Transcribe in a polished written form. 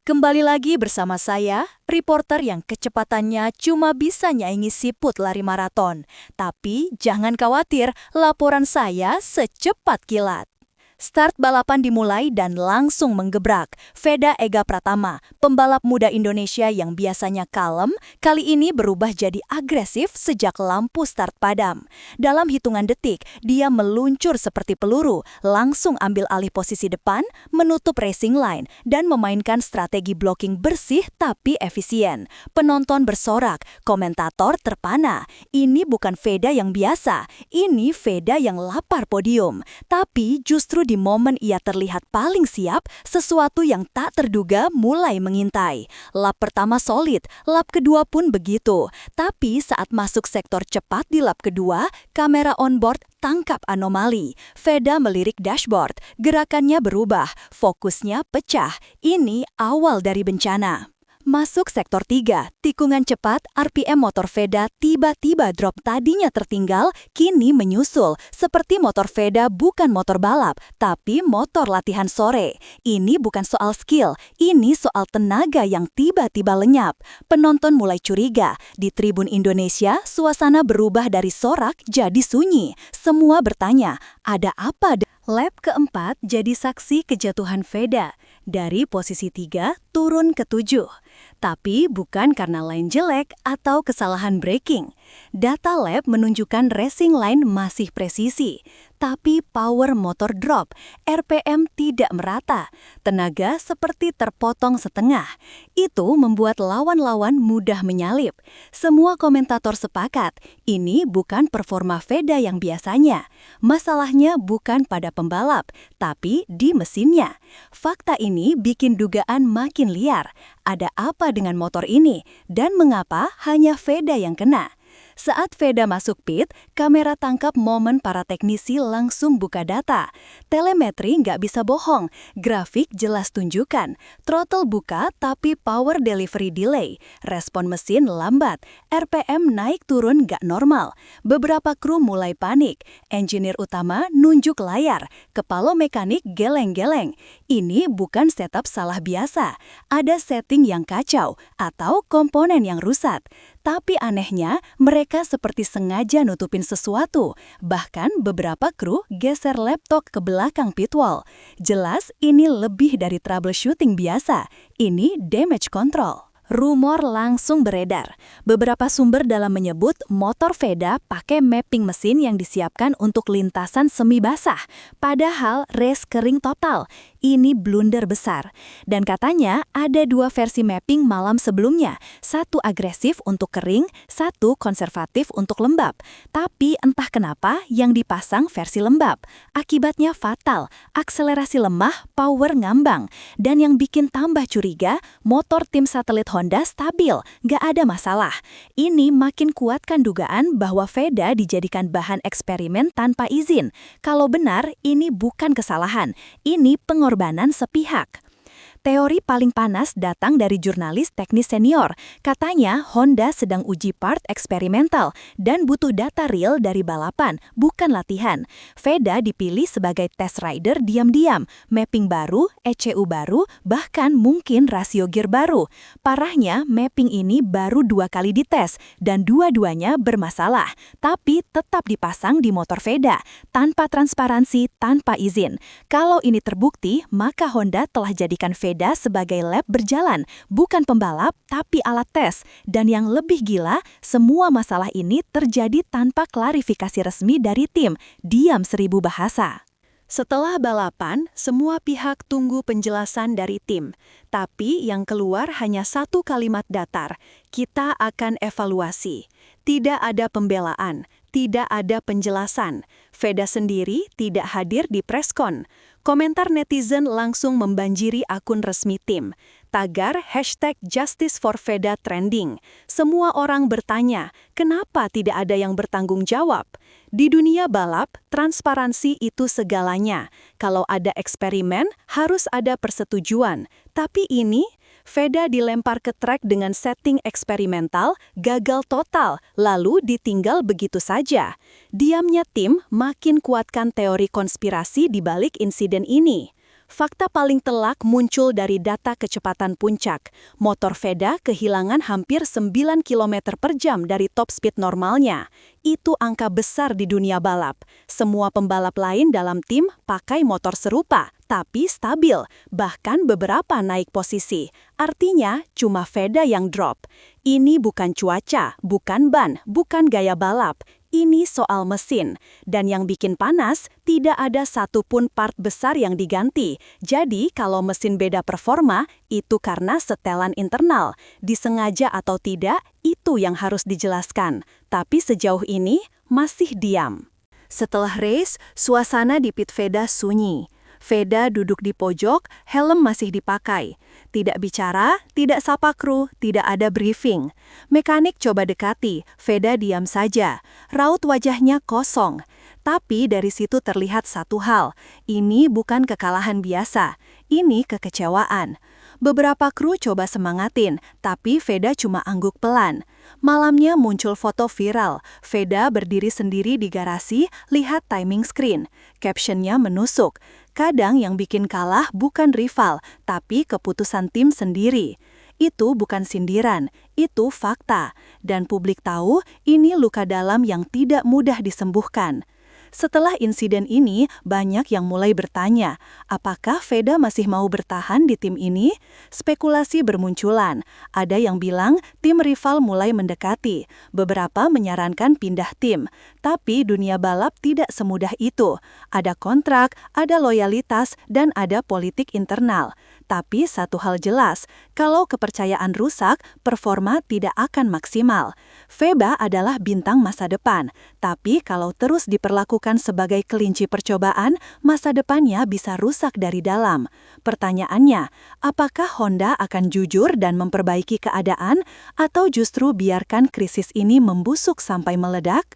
Kembali lagi bersama saya, reporter yang kecepatannya cuma bisa nyaingi siput lari maraton. Tapi jangan khawatir, laporan saya secepat kilat. Start balapan dimulai dan langsung menggebrak. Veda Ega Pratama, pembalap muda Indonesia yang biasanya kalem, kali ini berubah jadi agresif sejak lampu start padam. Dalam hitungan detik, dia meluncur seperti peluru, langsung ambil alih posisi depan, menutup racing line, dan memainkan strategi blocking bersih tapi efisien. Penonton bersorak, komentator terpana. Ini bukan Veda yang biasa, ini Veda yang lapar podium. Tapi justru di momen ia terlihat paling siap, sesuatu yang tak terduga mulai mengintai. Lap pertama solid, lap kedua pun begitu. Tapi saat masuk sektor cepat di lap kedua, kamera onboard tangkap anomali. Veda melirik dashboard, gerakannya berubah, fokusnya pecah. Ini awal dari bencana. Masuk sektor 3, tikungan cepat, RPM motor Veda tiba-tiba drop. Tadinya tertinggal, kini menyusul. Seperti motor Veda bukan motor balap, tapi motor latihan sore. Ini bukan soal skill, ini soal tenaga yang tiba-tiba lenyap. Penonton mulai curiga. Di tribun Indonesia, suasana berubah dari sorak jadi sunyi. Semua bertanya, ada apa? Lap keempat jadi saksi kejatuhan Veda. Dari posisi 3 turun ke 7. Tapi bukan karena line jelek atau kesalahan braking. Data lab menunjukkan racing line masih presisi. Tapi power motor drop, RPM tidak merata. Tenaga seperti terpotong setengah. Itu membuat lawan-lawan mudah menyalip. Semua komentator sepakat, ini bukan performa Veda yang biasanya. Masalahnya bukan pada pembalap, tapi di mesinnya. Fakta ini bikin dugaan makin liar. Ada apa dengan motor ini? Dan mengapa hanya Veda yang kena? Saat Veda masuk pit, kamera tangkap momen para teknisi langsung buka data. Telemetri nggak bisa bohong, grafik jelas tunjukkan. Throttle buka tapi power delivery delay. Respon mesin lambat, RPM naik turun nggak normal. Beberapa kru mulai panik. Engineer utama nunjuk layar, kepala mekanik geleng-geleng. Ini bukan setup salah biasa. Ada setting yang kacau atau komponen yang rusak. Tapi anehnya, mereka seperti sengaja nutupin sesuatu. Bahkan beberapa kru geser laptop ke belakang pit wall. Jelas ini lebih dari troubleshooting biasa. Ini damage control. Rumor langsung beredar. Beberapa sumber dalam menyebut motor Veda pakai mapping mesin yang disiapkan untuk lintasan semi basah. Padahal race kering total. Ini blunder besar. Dan katanya ada 2 versi mapping malam sebelumnya. Satu agresif untuk kering, satu konservatif untuk lembab. Tapi entah kenapa yang dipasang versi lembab. Akibatnya fatal, akselerasi lemah, power ngambang. Dan yang bikin tambah curiga, motor tim satelit Honda stabil, gak ada masalah. Ini makin kuatkan dugaan bahwa Veda dijadikan bahan eksperimen tanpa izin. Kalau benar, ini bukan kesalahan. Ini pengorbanan sepihak. Teori paling panas datang dari jurnalis teknis senior. Katanya Honda sedang uji part eksperimental dan butuh data real dari balapan, bukan latihan. Veda dipilih sebagai test rider diam-diam, mapping baru, ECU baru, bahkan mungkin rasio gear baru. Parahnya, mapping ini baru 2 kali dites dan dua-duanya bermasalah, tapi tetap dipasang di motor Veda, tanpa transparansi, tanpa izin. Kalau ini terbukti, maka Honda telah jadikan Veda sebagai lab berjalan, bukan pembalap tapi alat tes. Dan yang lebih gila, semua masalah ini terjadi tanpa klarifikasi resmi dari tim. Diam 1000 bahasa. Setelah balapan, semua pihak tunggu penjelasan dari tim. Tapi yang keluar hanya satu kalimat datar, kita akan evaluasi. Tidak ada pembelaan, tidak ada penjelasan. Veda sendiri tidak hadir di preskon. Komentar netizen langsung membanjiri akun resmi tim. Tagar #JusticeForVeda trending. Semua orang bertanya, kenapa tidak ada yang bertanggung jawab? Di dunia balap, transparansi itu segalanya. Kalau ada eksperimen, harus ada persetujuan. Tapi ini, Veda dilempar ke trek dengan setting eksperimental, gagal total, lalu ditinggal begitu saja. Diamnya tim makin kuatkan teori konspirasi di balik insiden ini. Fakta paling telak muncul dari data kecepatan puncak. Motor Veda kehilangan hampir 9 km per jam dari top speed normalnya. Itu angka besar di dunia balap. Semua pembalap lain dalam tim pakai motor serupa, tapi stabil, bahkan beberapa naik posisi. Artinya, cuma Veda yang drop. Ini bukan cuaca, bukan ban, bukan gaya balap. Ini soal mesin, dan yang bikin panas, tidak ada satupun part besar yang diganti. Jadi, kalau mesin beda performa, itu karena setelan internal. Disengaja atau tidak, itu yang harus dijelaskan. Tapi sejauh ini, masih diam. Setelah race, suasana di pit Veda sunyi. Veda duduk di pojok, helm masih dipakai. Tidak bicara, tidak sapa kru, tidak ada briefing. Mekanik coba dekati, Veda diam saja. Raut wajahnya kosong. Tapi dari situ terlihat satu hal, ini bukan kekalahan biasa, ini kekecewaan. Beberapa kru coba semangatin, tapi Veda cuma angguk pelan. Malamnya muncul foto viral, Veda berdiri sendiri di garasi, lihat timing screen. Captionnya menusuk, kadang yang bikin kalah bukan rival, tapi keputusan tim sendiri. Itu bukan sindiran, itu fakta. Dan publik tahu ini luka dalam yang tidak mudah disembuhkan. Setelah insiden ini, banyak yang mulai bertanya, apakah Veda masih mau bertahan di tim ini? Spekulasi bermunculan. Ada yang bilang tim rival mulai mendekati. Beberapa menyarankan pindah tim. Tapi dunia balap tidak semudah itu. Ada kontrak, ada loyalitas, dan ada politik internal. Tapi satu hal jelas, kalau kepercayaan rusak, performa tidak akan maksimal. Veda adalah bintang masa depan. Tapi kalau terus diperlakukan sebagai kelinci percobaan, masa depannya bisa rusak dari dalam. Pertanyaannya, apakah Honda akan jujur dan memperbaiki keadaan, atau justru biarkan krisis ini membusuk sampai meledak?